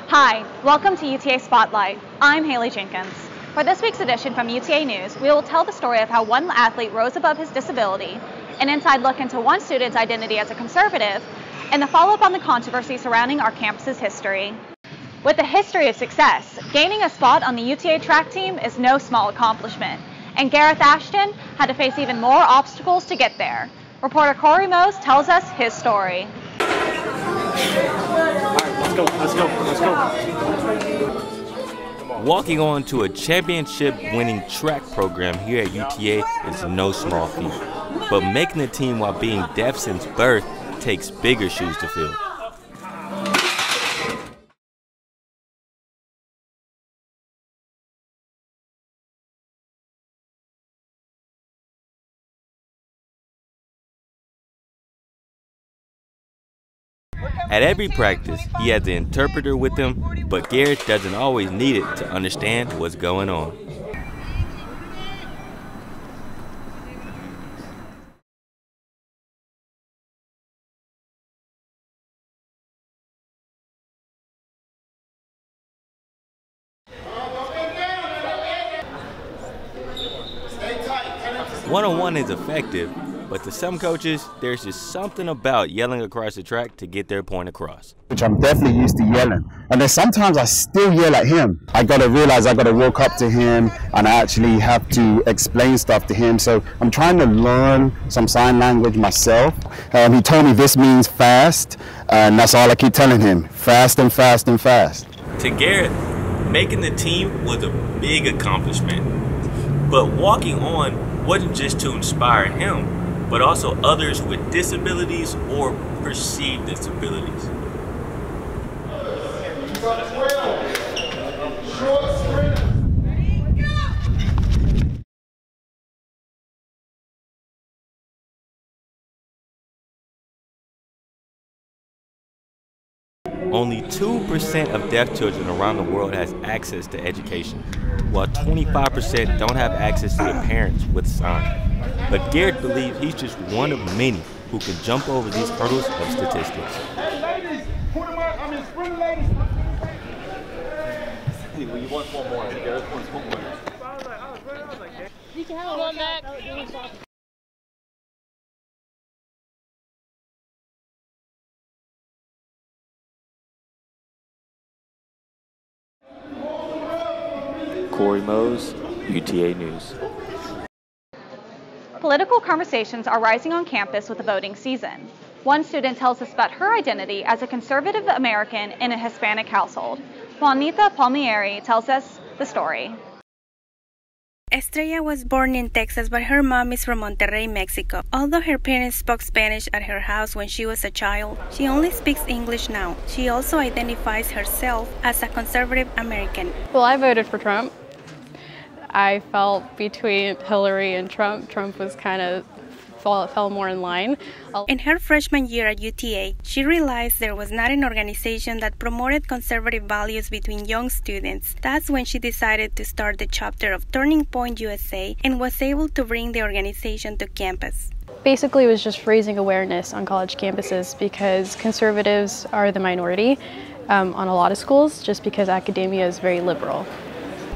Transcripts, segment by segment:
Hi, welcome to UTA Spotlight. I'm Haley Jenkins. For this week's edition from UTA News, we will tell the story of how one athlete rose above his disability, an inside look into one student's identity as a conservative, and the follow-up on the controversy surrounding our campus's history. With a history of success, gaining a spot on the UTA track team is no small accomplishment, and Gareth Ashton had to face even more obstacles to get there. Reporter Corey Mose tells us his story. Let's go. Walking on to a championship-winning track program here at UTA is no small feat. But making the team while being deaf since birth takes bigger shoes to fill. At every practice, he had the interpreter with him, but Gareth doesn't always need it to understand what's going on. One-on-one is effective, but to some coaches, there's just something about yelling across the track to get their point across. Which I'm definitely used to yelling. And then sometimes I still yell at him. I gotta realize I gotta walk up to him and I actually have to explain stuff to him. So I'm trying to learn some sign language myself. He told me this means fast, and that's all I keep telling him. Fast and fast and fast. To Gareth, making the team was a big accomplishment. But walking on wasn't just to inspire him, but also others with disabilities or perceived disabilities. Only 2% of deaf children around the world has access to education, while 25% don't have access to their parents with signs. But Gareth believes he's just one of many who can jump over these hurdles of statistics. Hey ladies, spring ladies. Well, you want one more. Gareth wants one more. You can have one back. Corey Mose, UTA News. Political conversations are rising on campus with the voting season. One student tells us about her identity as a conservative American in a Hispanic household. Juanita Palmieri tells us the story. Estrella was born in Texas, but her mom is from Monterrey, Mexico. Although her parents spoke Spanish at her house when she was a child, she only speaks English now. She also identifies herself as a conservative American. Well, I voted for Trump. I felt between Hillary and Trump was kind of fell more in line. In her freshman year at UTA, she realized there was not an organization that promoted conservative values between young students. That's when she decided to start the chapter of Turning Point USA and was able to bring the organization to campus. Basically, it was just raising awareness on college campuses because conservatives are the minority on a lot of schools just because academia is very liberal.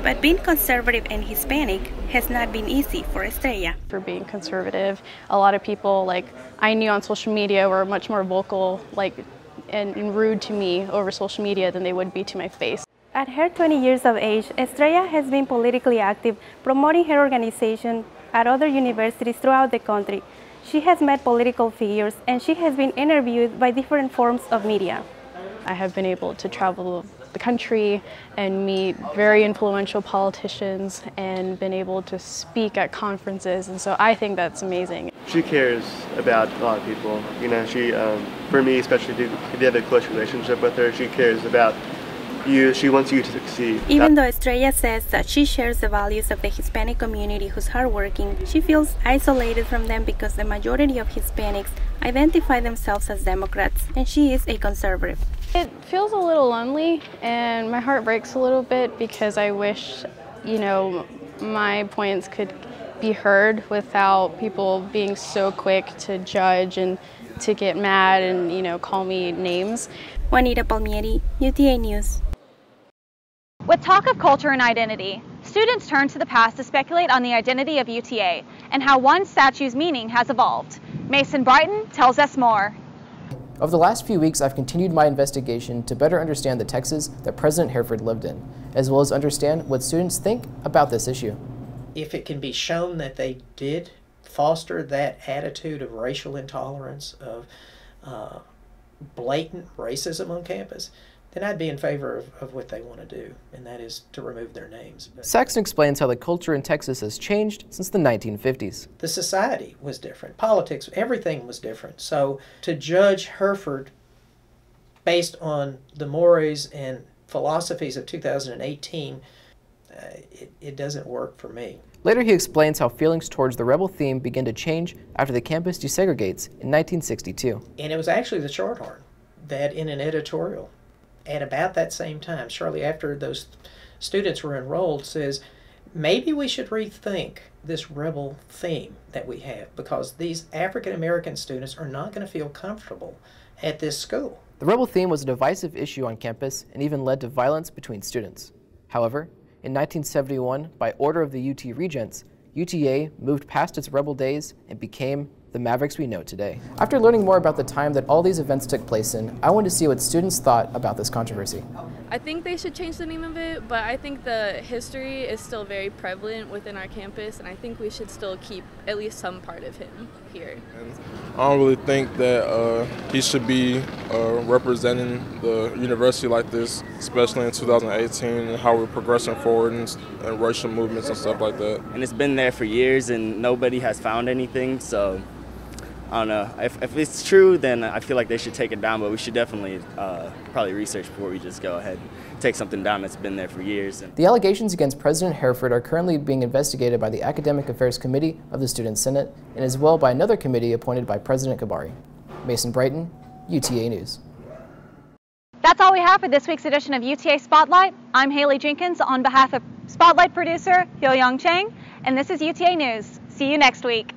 But being conservative and Hispanic has not been easy for Estrella. For being conservative, a lot of people I knew on social media were much more vocal and rude to me over social media than they would be to my face. At her 20 years of age, Estrella has been politically active, promoting her organization at other universities throughout the country. She has met political figures and she has been interviewed by different forms of media. I have been able to travel the country and meet very influential politicians and been able to speak at conferences, and so I think that's amazing. She cares about a lot of people. You know, she, for me especially, if you have a close relationship with her, she cares about you. She wants you to succeed. Even though Estrella says that she shares the values of the Hispanic community who's hardworking, she feels isolated from them because the majority of Hispanics identify themselves as Democrats, and she is a conservative. It feels a little lonely, and my heart breaks a little bit because I wish, my points could be heard without people being so quick to judge and to get mad and, call me names. Juanita Palmieri, UTA News. With talk of culture and identity, students turn to the past to speculate on the identity of UTA and how one statue's meaning has evolved. Mason Brighton tells us more. Over the last few weeks, I've continued my investigation to better understand the Texas that President Hereford lived in, as well as understand what students think about this issue. If it can be shown that they did foster that attitude of racial intolerance, of blatant racism on campus, then I'd be in favor of what they want to do, and that is to remove their names. But Saxon explains how the culture in Texas has changed since the 1950s. the society was different, politics, everything was different. So to judge Hereford based on the mores and philosophies of 2018, it doesn't work for me. Later, he explains how feelings towards the rebel theme began to change after the campus desegregates in 1962. And it was actually the Shorthorn that, in an editorial at about that same time, shortly after those students were enrolled, says maybe we should rethink this rebel theme that we have, because these African American students are not going to feel comfortable at this school. The rebel theme was a divisive issue on campus and even led to violence between students. However, in 1971, by order of the UT Regents, UTA moved past its rebel days and became the Mavericks we know today. After learning more about the time that all these events took place in, I wanted to see what students thought about this controversy. I think they should change the name of it, but I think the history is still very prevalent within our campus, and I think we should still keep at least some part of him here. I don't really think that he should be representing the university like this, especially in 2018 and how we're progressing forward and racial movements and stuff like that. And it's been there for years and nobody has found anything, so I don't know. If it's true, then I feel like they should take it down, but we should definitely probably research before we just go ahead and take something down that's been there for years. The allegations against President Hereford are currently being investigated by the Academic Affairs Committee of the Student Senate and as well by another committee appointed by President Kabari. Mason Brighton, UTA News. That's all we have for this week's edition of UTA Spotlight. I'm Haley Jenkins on behalf of Spotlight producer Hyo Young Chang, and this is UTA News. See you next week.